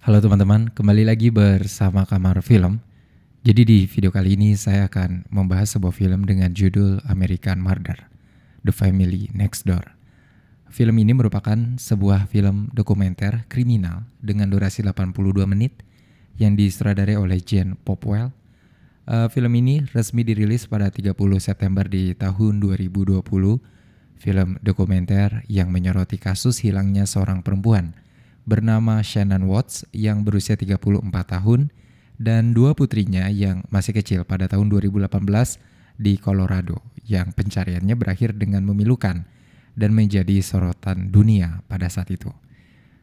Halo teman-teman, kembali lagi bersama Kamar Film. Jadi di video kali ini saya akan membahas sebuah film dengan judul American Murder, The Family Next Door. Film ini merupakan sebuah film dokumenter kriminal dengan durasi 82 menit yang disutradarai oleh Jane Popwell. Film ini resmi dirilis pada 30 September di tahun 2020. Film dokumenter yang menyoroti kasus hilangnya seorang perempuan bernama Shannon Watts yang berusia 34 tahun dan dua putrinya yang masih kecil pada tahun 2018 di Colorado yang pencariannya berakhir dengan memilukan dan menjadi sorotan dunia pada saat itu.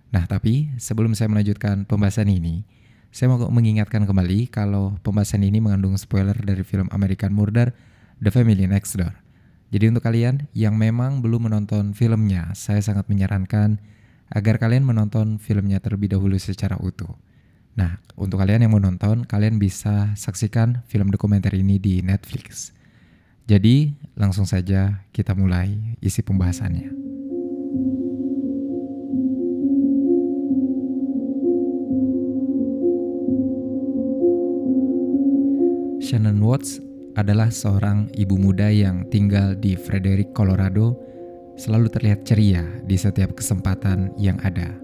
Nah, tapi sebelum saya melanjutkan pembahasan ini, saya mau mengingatkan kembali kalau pembahasan ini mengandung spoiler dari film American Murder, The Family Next Door. Jadi untuk kalian yang memang belum menonton filmnya, saya sangat menyarankan agar kalian menonton filmnya terlebih dahulu secara utuh. Nah, untuk kalian yang mau nonton, kalian bisa saksikan film dokumenter ini di Netflix. Jadi, langsung saja kita mulai isi pembahasannya. Shannon Watts adalah seorang ibu muda yang tinggal di Frederick, Colorado, selalu terlihat ceria di setiap kesempatan yang ada.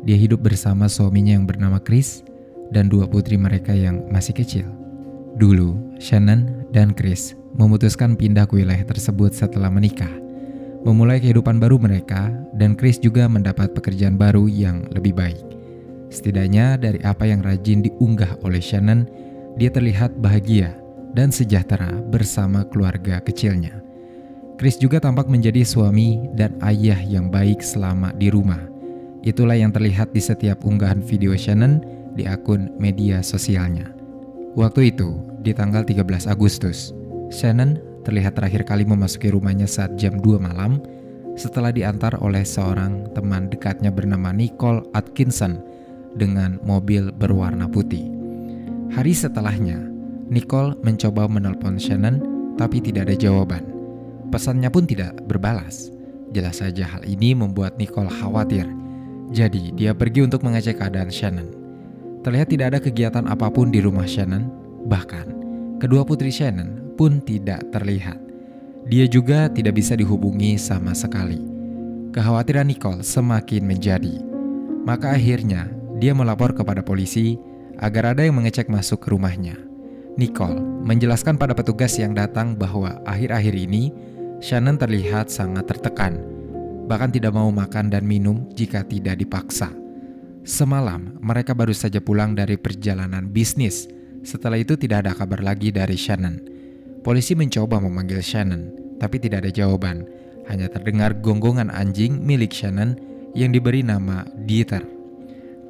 Dia hidup bersama suaminya yang bernama Chris dan dua putri mereka yang masih kecil. Dulu, Shannon dan Chris memutuskan pindah ke wilayah tersebut setelah menikah, memulai kehidupan baru mereka, dan Chris juga mendapat pekerjaan baru yang lebih baik. Setidaknya dari apa yang rajin diunggah oleh Shannon, dia terlihat bahagia dan sejahtera bersama keluarga kecilnya. Chris juga tampak menjadi suami dan ayah yang baik selama di rumah. Itulah yang terlihat di setiap unggahan video Shannon di akun media sosialnya. Waktu itu, di tanggal 13 Agustus, Shannon terlihat terakhir kali memasuki rumahnya saat jam 2 malam setelah diantar oleh seorang teman dekatnya bernama Nicole Atkinson dengan mobil berwarna putih. Hari setelahnya, Nicole mencoba menelpon Shannon tapi tidak ada jawaban. Pesannya pun tidak berbalas. Jelas saja hal ini membuat Nicole khawatir. Jadi dia pergi untuk mengecek keadaan Shannon. Terlihat tidak ada kegiatan apapun di rumah Shannon. Bahkan kedua putri Shannon pun tidak terlihat. Dia juga tidak bisa dihubungi sama sekali. Kekhawatiran Nicole semakin menjadi. Maka akhirnya dia melapor kepada polisi agar ada yang mengecek masuk ke rumahnya. Nicole menjelaskan pada petugas yang datang bahwa akhir-akhir ini Shannon terlihat sangat tertekan, bahkan tidak mau makan dan minum jika tidak dipaksa. Semalam, mereka baru saja pulang dari perjalanan bisnis. Setelah itu tidak ada kabar lagi dari Shannon. Polisi mencoba memanggil Shannon, tapi tidak ada jawaban. Hanya terdengar gonggongan anjing milik Shannon yang diberi nama Dieter.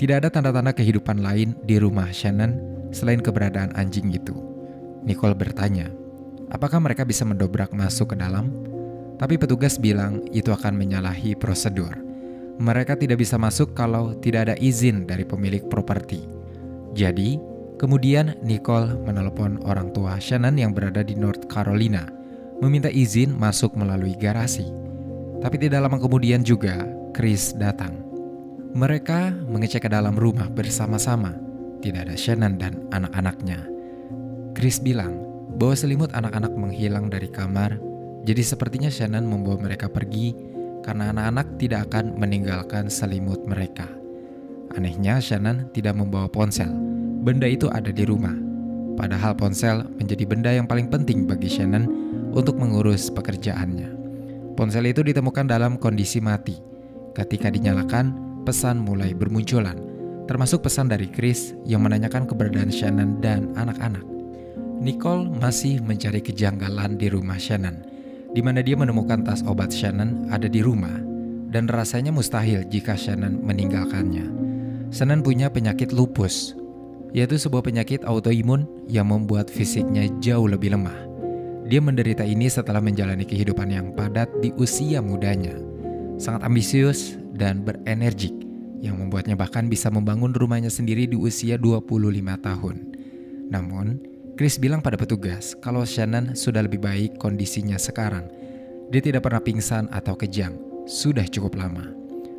Tidak ada tanda-tanda kehidupan lain di rumah Shannon selain keberadaan anjing itu. Nicole bertanya, apakah mereka bisa mendobrak masuk ke dalam? Tapi petugas bilang itu akan menyalahi prosedur. Mereka tidak bisa masuk kalau tidak ada izin dari pemilik properti. Jadi, kemudian Nicole menelpon orang tua Shannon yang berada di North Carolina, meminta izin masuk melalui garasi. Tapi tidak lama kemudian juga, Chris datang. Mereka mengecek ke dalam rumah bersama-sama. Tidak ada Shannon dan anak-anaknya. Chris bilang bahwa selimut anak-anak menghilang dari kamar, jadi sepertinya Shannon membawa mereka pergi karena anak-anak tidak akan meninggalkan selimut mereka. Anehnya Shannon tidak membawa ponsel. Benda itu ada di rumah. Padahal ponsel menjadi benda yang paling penting bagi Shannon untuk mengurus pekerjaannya. Ponsel itu ditemukan dalam kondisi mati. Ketika dinyalakan, pesan mulai bermunculan, termasuk pesan dari Chris yang menanyakan keberadaan Shannon dan anak-anak. Nicole masih mencari kejanggalan di rumah Shannon, di mana dia menemukan tas obat Shannon ada di rumah, dan rasanya mustahil jika Shannon meninggalkannya. Shannon punya penyakit lupus, yaitu sebuah penyakit autoimun yang membuat fisiknya jauh lebih lemah. Dia menderita ini setelah menjalani kehidupan yang padat di usia mudanya, sangat ambisius dan berenergik, yang membuatnya bahkan bisa membangun rumahnya sendiri di usia 25 tahun. Namun, Chris bilang pada petugas kalau Shannon sudah lebih baik kondisinya sekarang. Dia tidak pernah pingsan atau kejang, sudah cukup lama.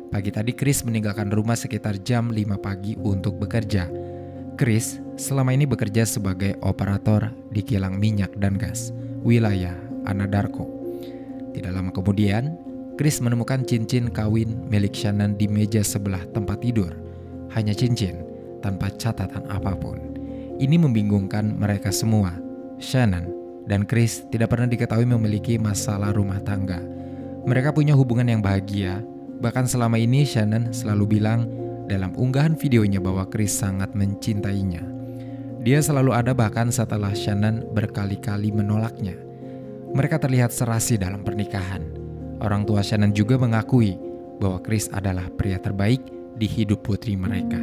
Pagi tadi Chris meninggalkan rumah sekitar jam 5 pagi untuk bekerja. Chris selama ini bekerja sebagai operator di kilang minyak dan gas, wilayah Anadarko. Tidak lama kemudian, Chris menemukan cincin kawin milik Shannon di meja sebelah tempat tidur. Hanya cincin, tanpa catatan apapun. Ini membingungkan mereka semua. Shannon dan Chris tidak pernah diketahui memiliki masalah rumah tangga. Mereka punya hubungan yang bahagia. Bahkan selama ini Shannon selalu bilang dalam unggahan videonya bahwa Chris sangat mencintainya. Dia selalu ada bahkan setelah Shannon berkali-kali menolaknya. Mereka terlihat serasi dalam pernikahan. Orang tua Shannon juga mengakui bahwa Chris adalah pria terbaik di hidup putri mereka.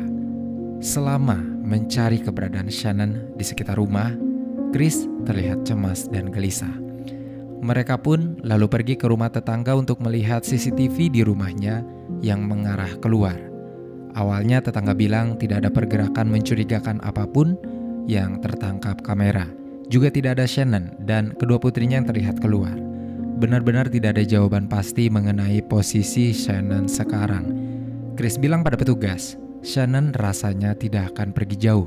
Selama mencari keberadaan Shannon di sekitar rumah, Chris terlihat cemas dan gelisah. Mereka pun lalu pergi ke rumah tetangga untuk melihat CCTV di rumahnya yang mengarah keluar. Awalnya tetangga bilang tidak ada pergerakan mencurigakan apapun yang tertangkap kamera. Juga tidak ada Shannon dan kedua putrinya yang terlihat keluar. Benar-benar tidak ada jawaban pasti mengenai posisi Shannon sekarang. Chris bilang pada petugas, Shannon rasanya tidak akan pergi jauh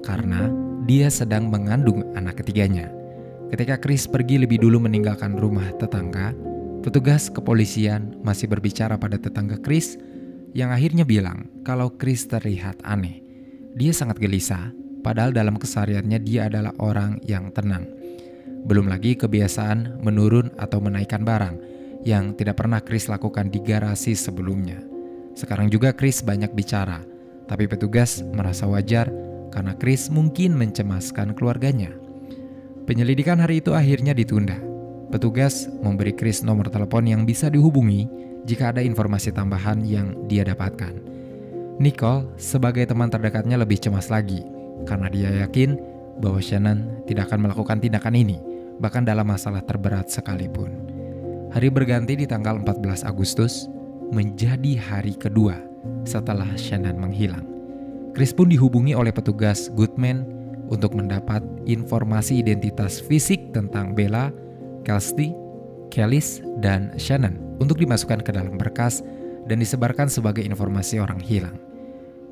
karena dia sedang mengandung anak ketiganya. Ketika Chris pergi lebih dulu meninggalkan rumah tetangga, petugas kepolisian masih berbicara pada tetangga Chris yang akhirnya bilang kalau Chris terlihat aneh. Dia sangat gelisah, padahal dalam kesehariannya dia adalah orang yang tenang. Belum lagi kebiasaan menurun atau menaikkan barang yang tidak pernah Chris lakukan di garasi sebelumnya. Sekarang juga Chris banyak bicara, tapi petugas merasa wajar karena Chris mungkin mencemaskan keluarganya. Penyelidikan hari itu akhirnya ditunda. Petugas memberi Chris nomor telepon yang bisa dihubungi jika ada informasi tambahan yang dia dapatkan. Nicole sebagai teman terdekatnya lebih cemas lagi karena dia yakin bahwa Shannon tidak akan melakukan tindakan ini, bahkan dalam masalah terberat sekalipun. Hari berganti di tanggal 14 Agustus menjadi hari kedua setelah Shannon menghilang. Chris pun dihubungi oleh petugas Goodman untuk mendapat informasi identitas fisik tentang Bella, Kelsey, Kelis, dan Shannon untuk dimasukkan ke dalam berkas dan disebarkan sebagai informasi orang hilang.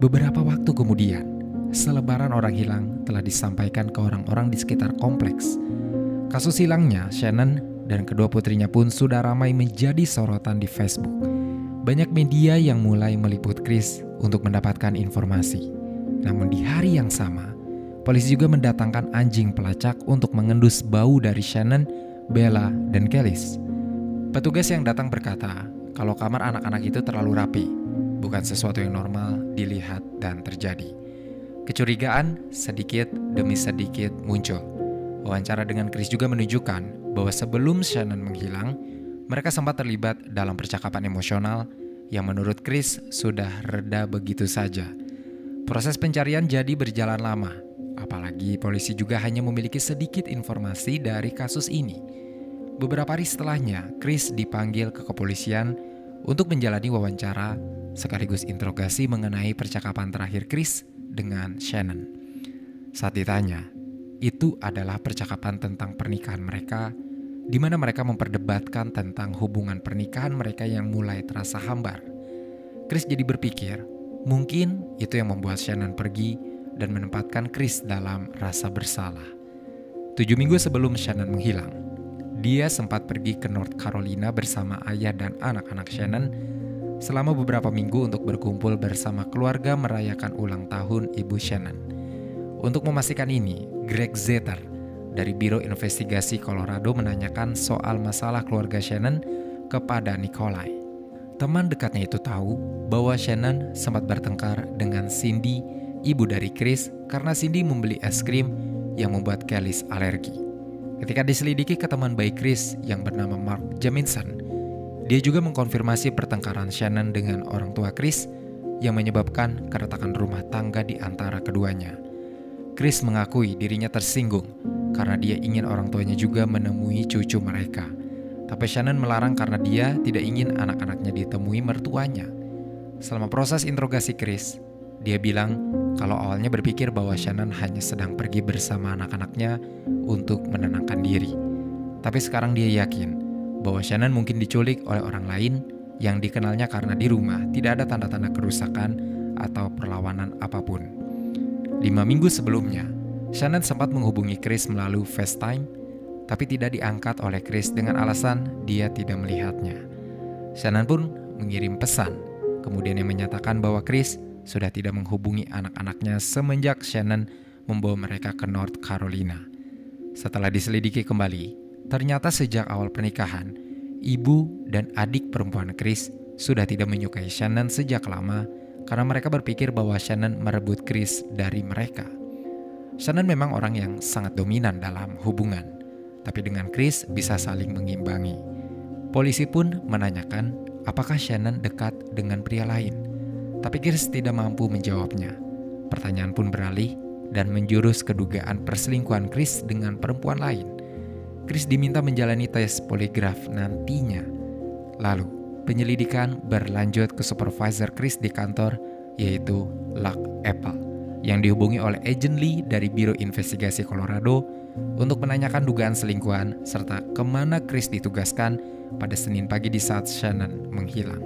Beberapa waktu kemudian, selebaran orang hilang telah disampaikan ke orang-orang di sekitar kompleks. Kasus hilangnya Shannon dan kedua putrinya pun sudah ramai menjadi sorotan di Facebook. Banyak media yang mulai meliput Chris untuk mendapatkan informasi. Namun di hari yang sama, polisi juga mendatangkan anjing pelacak untuk mengendus bau dari Shannon, Bella, dan Kelis. Petugas yang datang berkata kalau kamar anak-anak itu terlalu rapi, bukan sesuatu yang normal dilihat dan terjadi. Kecurigaan sedikit demi sedikit muncul. Wawancara dengan Chris juga menunjukkan bahwa sebelum Shannon menghilang, mereka sempat terlibat dalam percakapan emosional yang menurut Chris sudah reda begitu saja. Proses pencarian jadi berjalan lama. Apalagi polisi juga hanya memiliki sedikit informasi dari kasus ini. Beberapa hari setelahnya, Chris dipanggil ke kepolisian untuk menjalani wawancara sekaligus interogasi mengenai percakapan terakhir Chris dengan Shannon. Saat ditanya, itu adalah percakapan tentang pernikahan mereka, di mana mereka memperdebatkan tentang hubungan pernikahan mereka yang mulai terasa hambar. Chris jadi berpikir, mungkin itu yang membuat Shannon pergi dan menempatkan Chris dalam rasa bersalah. 7 minggu sebelum Shannon menghilang, dia sempat pergi ke North Carolina bersama ayah dan anak-anak Shannon selama beberapa minggu untuk berkumpul bersama keluarga merayakan ulang tahun ibu Shannon. Untuk memastikan ini, Greg Zetter dari Biro Investigasi Colorado menanyakan soal masalah keluarga Shannon kepada Nikolai. Teman dekatnya itu tahu bahwa Shannon sempat bertengkar dengan Cindy, ibu dari Chris, karena Cindy membeli es krim yang membuat Kelis alergi. Ketika diselidiki ke teman baik Chris yang bernama Mark Jamison, dia juga mengkonfirmasi pertengkaran Shannon dengan orang tua Chris yang menyebabkan keretakan rumah tangga di antara keduanya. Chris mengakui dirinya tersinggung karena dia ingin orang tuanya juga menemui cucu mereka. Tapi Shannon melarang karena dia tidak ingin anak-anaknya ditemui mertuanya. Selama proses interogasi Chris, dia bilang kalau awalnya berpikir bahwa Shannon hanya sedang pergi bersama anak-anaknya untuk menenangkan diri. Tapi sekarang dia yakin bahwa Shannon mungkin diculik oleh orang lain yang dikenalnya karena di rumah tidak ada tanda-tanda kerusakan atau perlawanan apapun. 5 minggu sebelumnya, Shannon sempat menghubungi Chris melalui FaceTime, tapi tidak diangkat oleh Chris dengan alasan dia tidak melihatnya. Shannon pun mengirim pesan, kemudian yang menyatakan bahwa Chris sudah tidak menghubungi anak-anaknya semenjak Shannon membawa mereka ke North Carolina. Setelah diselidiki kembali, ternyata sejak awal pernikahan, ibu dan adik perempuan Chris sudah tidak menyukai Shannon sejak lama karena mereka berpikir bahwa Shannon merebut Chris dari mereka. Shannon memang orang yang sangat dominan dalam hubungan, tapi dengan Chris bisa saling mengimbangi. Polisi pun menanyakan apakah Shannon dekat dengan pria lain, tapi Chris tidak mampu menjawabnya. Pertanyaan pun beralih dan menjurus ke dugaan perselingkuhan Chris dengan perempuan lain. Chris diminta menjalani tes poligraf nantinya. Lalu, penyelidikan berlanjut ke supervisor Chris di kantor, yaitu Luck Apple, yang dihubungi oleh Agent Lee dari Biro Investigasi Colorado untuk menanyakan dugaan selingkuhan serta kemana Chris ditugaskan pada Senin pagi di saat Shannon menghilang.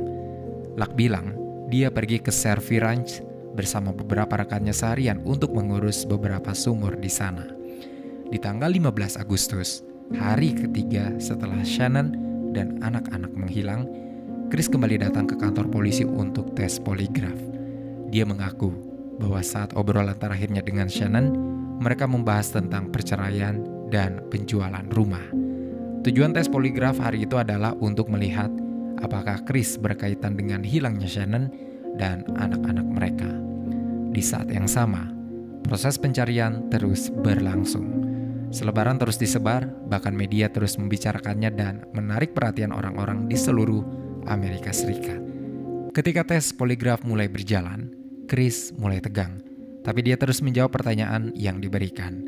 Luck bilang dia pergi ke Servi Ranch bersama beberapa rekannya seharian untuk mengurus beberapa sumur di sana. Di tanggal 15 Agustus, hari ketiga setelah Shannon dan anak-anak menghilang, Chris kembali datang ke kantor polisi untuk tes poligraf. Dia mengaku bahwa saat obrolan terakhirnya dengan Shannon, mereka membahas tentang perceraian dan penjualan rumah. Tujuan tes poligraf hari itu adalah untuk melihat apakah Chris berkaitan dengan hilangnya Shannon dan anak-anak mereka. Di saat yang sama, proses pencarian terus berlangsung. Selebaran terus disebar, bahkan media terus membicarakannya dan menarik perhatian orang-orang di seluruh Amerika Serikat. Ketika tes poligraf mulai berjalan, Chris mulai tegang, tapi dia terus menjawab pertanyaan yang diberikan.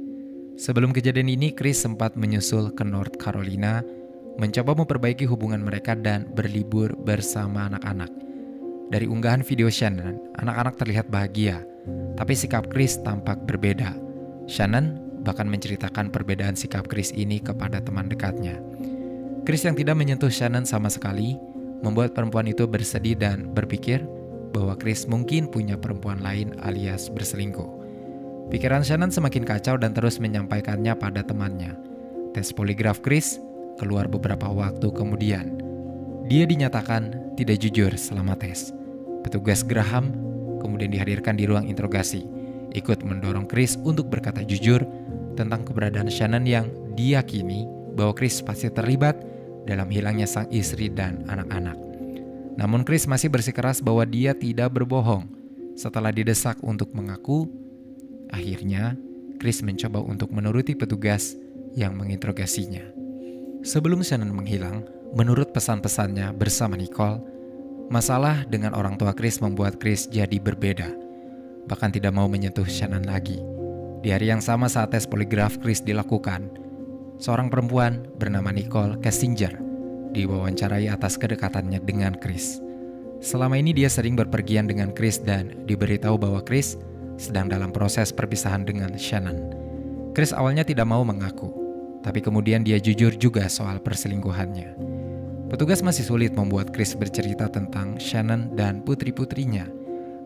Sebelum kejadian ini, Chris sempat menyusul ke North Carolina, mencoba memperbaiki hubungan mereka dan berlibur bersama anak-anak. Dari unggahan video Shannon, anak-anak terlihat bahagia, tapi sikap Chris tampak berbeda. Shannon bahkan menceritakan perbedaan sikap Chris ini kepada teman dekatnya. Chris yang tidak menyentuh Shannon sama sekali membuat perempuan itu bersedih dan berpikir bahwa Chris mungkin punya perempuan lain alias berselingkuh. Pikiran Shannon semakin kacau dan terus menyampaikannya pada temannya. Tes poligraf Chris keluar beberapa waktu kemudian. Dia dinyatakan tidak jujur selama tes. Petugas Graham kemudian dihadirkan di ruang interogasi, ikut mendorong Chris untuk berkata jujur tentang keberadaan Shannon yang diyakini bahwa Chris pasti terlibat dalam hilangnya sang istri dan anak-anak. Namun Chris masih bersikeras bahwa dia tidak berbohong. Setelah didesak untuk mengaku, akhirnya Chris mencoba untuk menuruti petugas yang menginterogasinya. Sebelum Shannon menghilang, menurut pesan-pesannya bersama Nicole, masalah dengan orang tua Chris membuat Chris jadi berbeda, bahkan tidak mau menyentuh Shannon lagi. Di hari yang sama saat tes poligraf Chris dilakukan, seorang perempuan bernama Nicole Kessinger diwawancarai atas kedekatannya dengan Chris. Selama ini dia sering berpergian dengan Chris dan diberitahu bahwa Chris sedang dalam proses perpisahan dengan Shannon. Chris awalnya tidak mau mengaku, tapi kemudian dia jujur juga soal perselingkuhannya. Petugas masih sulit membuat Chris bercerita tentang Shannon dan putri-putrinya.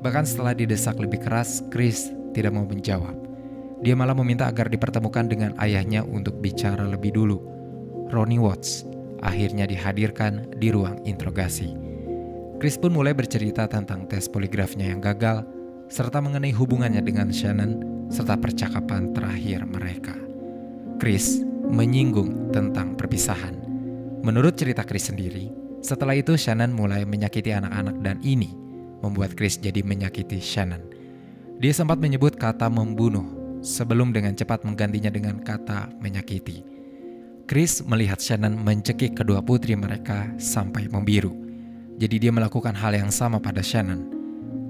Bahkan setelah didesak lebih keras, Chris tidak mau menjawab. Dia malah meminta agar dipertemukan dengan ayahnya untuk bicara lebih dulu. Ronnie Watts akhirnya dihadirkan di ruang interogasi. Chris pun mulai bercerita tentang tes poligrafnya yang gagal, serta mengenai hubungannya dengan Shannon, serta percakapan terakhir mereka. Chris menyinggung tentang perpisahan. Menurut cerita Chris sendiri, setelah itu Shannon mulai menyakiti anak-anak dan ini membuat Chris jadi menyakiti Shannon. Dia sempat menyebut kata membunuh sebelum dengan cepat menggantinya dengan kata menyakiti. Chris melihat Shannon mencekik kedua putri mereka sampai membiru. Jadi dia melakukan hal yang sama pada Shannon.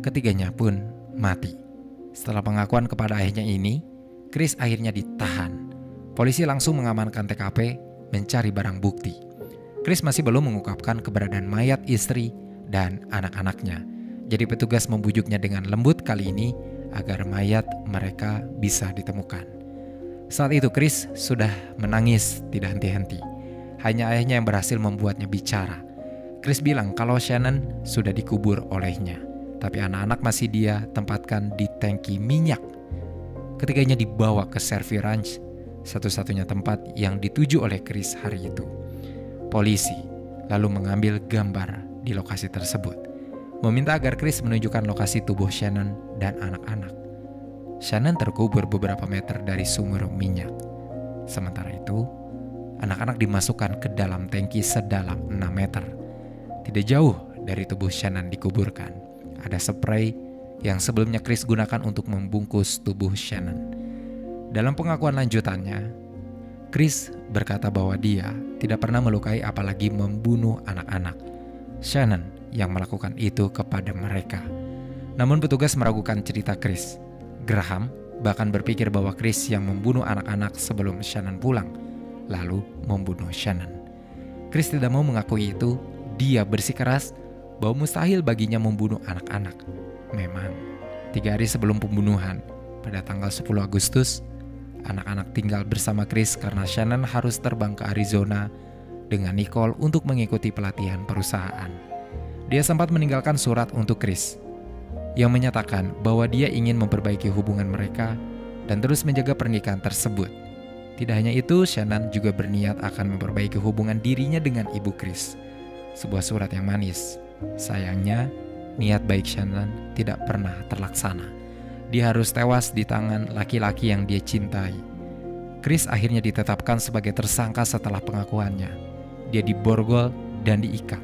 Ketiganya pun mati. Setelah pengakuan kepada ayahnya ini, Chris akhirnya ditahan. Polisi langsung mengamankan TKP, mencari barang bukti. Chris masih belum mengungkapkan keberadaan mayat istri dan anak-anaknya. Jadi petugas membujuknya dengan lembut kali ini agar mayat mereka bisa ditemukan. Saat itu Chris sudah menangis tidak henti-henti. Hanya ayahnya yang berhasil membuatnya bicara. Chris bilang kalau Shannon sudah dikubur olehnya, tapi anak-anak masih dia tempatkan di tangki minyak. Ketiganya dibawa ke Cervi Ranch, satu-satunya tempat yang dituju oleh Chris hari itu. Polisi lalu mengambil gambar di lokasi tersebut, meminta agar Chris menunjukkan lokasi tubuh Shannon dan anak-anak. Shannon terkubur beberapa meter dari sumur minyak. Sementara itu, anak-anak dimasukkan ke dalam tangki sedalam 6 meter. Tidak jauh dari tubuh Shannon dikuburkan, ada spray yang sebelumnya Chris gunakan untuk membungkus tubuh Shannon. Dalam pengakuan lanjutannya, Chris berkata bahwa dia tidak pernah melukai apalagi membunuh anak-anak. Shannon yang melakukan itu kepada mereka. Namun petugas meragukan cerita Chris. Graham bahkan berpikir bahwa Chris yang membunuh anak-anak sebelum Shannon pulang, lalu membunuh Shannon. Chris tidak mau mengakui itu. Dia bersikeras bahwa mustahil baginya membunuh anak-anak. Memang, 3 hari sebelum pembunuhan, pada tanggal 10 Agustus, anak-anak tinggal bersama Chris karena Shannon harus terbang ke Arizona dengan Nicole untuk mengikuti pelatihan perusahaan. Dia sempat meninggalkan surat untuk Chris yang menyatakan bahwa dia ingin memperbaiki hubungan mereka dan terus menjaga pernikahan tersebut. Tidak hanya itu, Shannon juga berniat akan memperbaiki hubungan dirinya dengan ibu Chris. Sebuah surat yang manis. Sayangnya, niat baik Shannon tidak pernah terlaksana. Dia harus tewas di tangan laki-laki yang dia cintai. Chris akhirnya ditetapkan sebagai tersangka setelah pengakuannya. Dia diborgol dan diikat.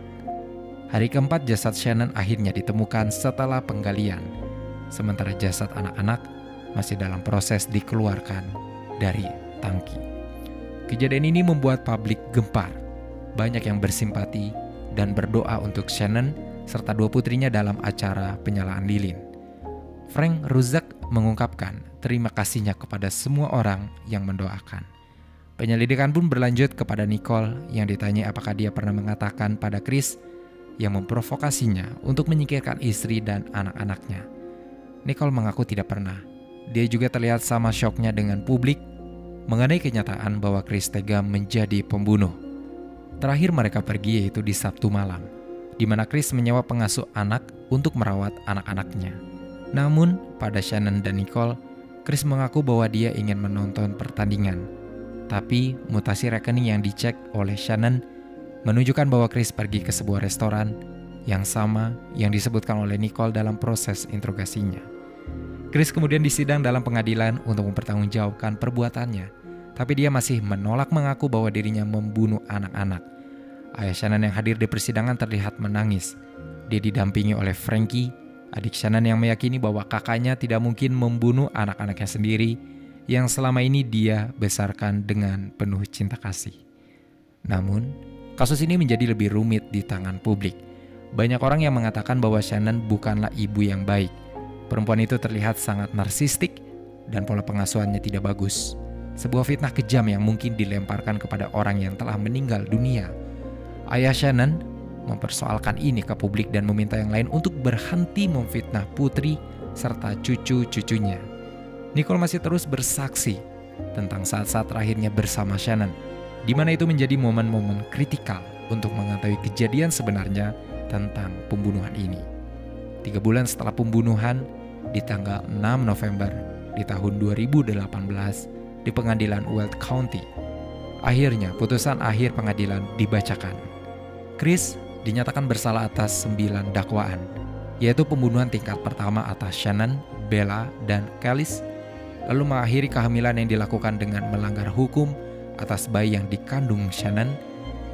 Hari keempat jasad Shannon akhirnya ditemukan setelah penggalian. Sementara jasad anak-anak masih dalam proses dikeluarkan dari tangki. Kejadian ini membuat publik gempar. Banyak yang bersimpati dan berdoa untuk Shannon serta 2 putrinya dalam acara penyalaan lilin. Frank Ruzek mengungkapkan terima kasihnya kepada semua orang yang mendoakan. Penyelidikan pun berlanjut kepada Nicole yang ditanya apakah dia pernah mengatakan pada Chris yang memprovokasinya untuk menyingkirkan istri dan anak-anaknya. Nicole mengaku tidak pernah. Dia juga terlihat sama syoknya dengan publik mengenai kenyataan bahwa Chris tega menjadi pembunuh. Terakhir mereka pergi yaitu di Sabtu malam, di mana Chris menyewa pengasuh anak untuk merawat anak-anaknya. Namun, pada Shannon dan Nicole, Chris mengaku bahwa dia ingin menonton pertandingan. Tapi, mutasi rekening yang dicek oleh Shannon menunjukkan bahwa Chris pergi ke sebuah restoran yang sama yang disebutkan oleh Nicole dalam proses interogasinya. Chris kemudian disidang dalam pengadilan untuk mempertanggungjawabkan perbuatannya, tapi dia masih menolak mengaku bahwa dirinya membunuh anak-anak. Ayah Shannon yang hadir di persidangan terlihat menangis. Dia didampingi oleh Frankie, adik Shannon yang meyakini bahwa kakaknya tidak mungkin membunuh anak-anaknya sendiri yang selama ini dia besarkan dengan penuh cinta kasih. Namun, kasus ini menjadi lebih rumit di tangan publik. Banyak orang yang mengatakan bahwa Shannon bukanlah ibu yang baik. Perempuan itu terlihat sangat narsistik dan pola pengasuhannya tidak bagus. Sebuah fitnah kejam yang mungkin dilemparkan kepada orang yang telah meninggal dunia. Ayah Shannon mempersoalkan ini ke publik dan meminta yang lain untuk berhenti memfitnah putri serta cucu-cucunya. Nicole masih terus bersaksi tentang saat-saat terakhirnya bersama Shannon, di mana itu menjadi momen-momen kritikal untuk mengetahui kejadian sebenarnya tentang pembunuhan ini. 3 bulan setelah pembunuhan, di tanggal 6 November di tahun 2018 di pengadilan Weld County, akhirnya putusan akhir pengadilan dibacakan. Chris dinyatakan bersalah atas 9 dakwaan, yaitu pembunuhan tingkat pertama atas Shannon, Bella, dan Kelis, lalu mengakhiri kehamilan yang dilakukan dengan melanggar hukum atas bayi yang dikandung Shannon,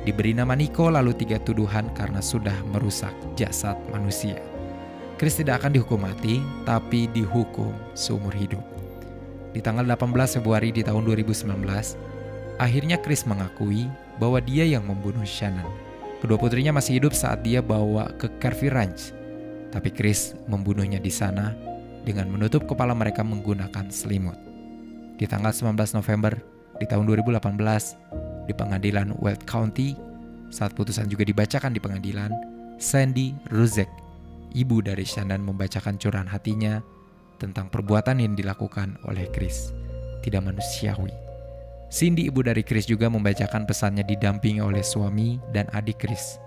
diberi nama Nicole, lalu 3 tuduhan karena sudah merusak jasad manusia. Chris tidak akan dihukum mati, tapi dihukum seumur hidup. Di tanggal 18 Februari di tahun 2019, akhirnya Chris mengakui bahwa dia yang membunuh Shannon. Kedua putrinya masih hidup saat dia bawa ke Cervi Ranch, tapi Chris membunuhnya di sana dengan menutup kepala mereka menggunakan selimut. Di tanggal 19 November di tahun 2018 di pengadilan Weld County, saat putusan juga dibacakan di pengadilan, Sandy Ruzek, ibu dari Shannon, membacakan curahan hatinya tentang perbuatan yang dilakukan oleh Chris. Tidak manusiawi. Cindy, ibu dari Chris, juga membacakan pesannya didampingi oleh suami dan adik Chris.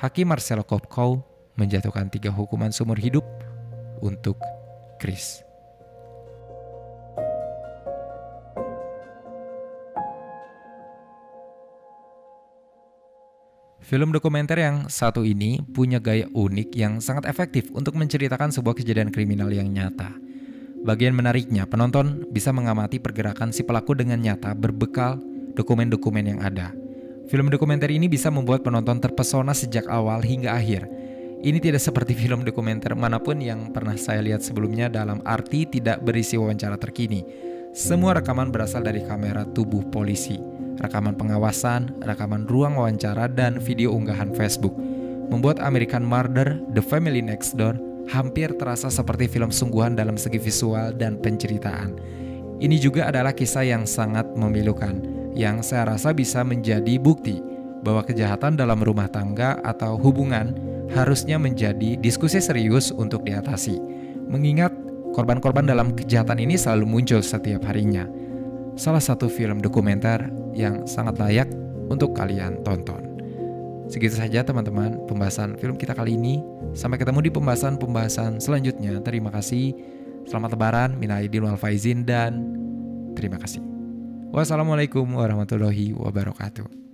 Hakim Marcelo Kopko menjatuhkan 3 hukuman seumur hidup untuk Chris. Film dokumenter yang satu ini punya gaya unik yang sangat efektif untuk menceritakan sebuah kejadian kriminal yang nyata. Bagian menariknya, penonton bisa mengamati pergerakan si pelaku dengan nyata berbekal dokumen-dokumen yang ada. Film dokumenter ini bisa membuat penonton terpesona sejak awal hingga akhir. Ini tidak seperti film dokumenter manapun yang pernah saya lihat sebelumnya, dalam arti tidak berisi wawancara terkini. Semua rekaman berasal dari kamera tubuh polisi, rekaman pengawasan, rekaman ruang wawancara, dan video unggahan Facebook. Membuat American Murder: The Family Next Door hampir terasa seperti film sungguhan dalam segi visual dan penceritaan. Ini juga adalah kisah yang sangat memilukan, yang saya rasa bisa menjadi bukti bahwa kejahatan dalam rumah tangga atau hubungan harusnya menjadi diskusi serius untuk diatasi. Mengingat korban-korban dalam kejahatan ini selalu muncul setiap harinya. Salah satu film dokumenter yang sangat layak untuk kalian tonton. Segitu saja teman-teman pembahasan film kita kali ini. Sampai ketemu di pembahasan-pembahasan selanjutnya. Terima kasih. Selamat Lebaran, minal aidin wal faizin, dan terima kasih. Wassalamualaikum warahmatullahi wabarakatuh.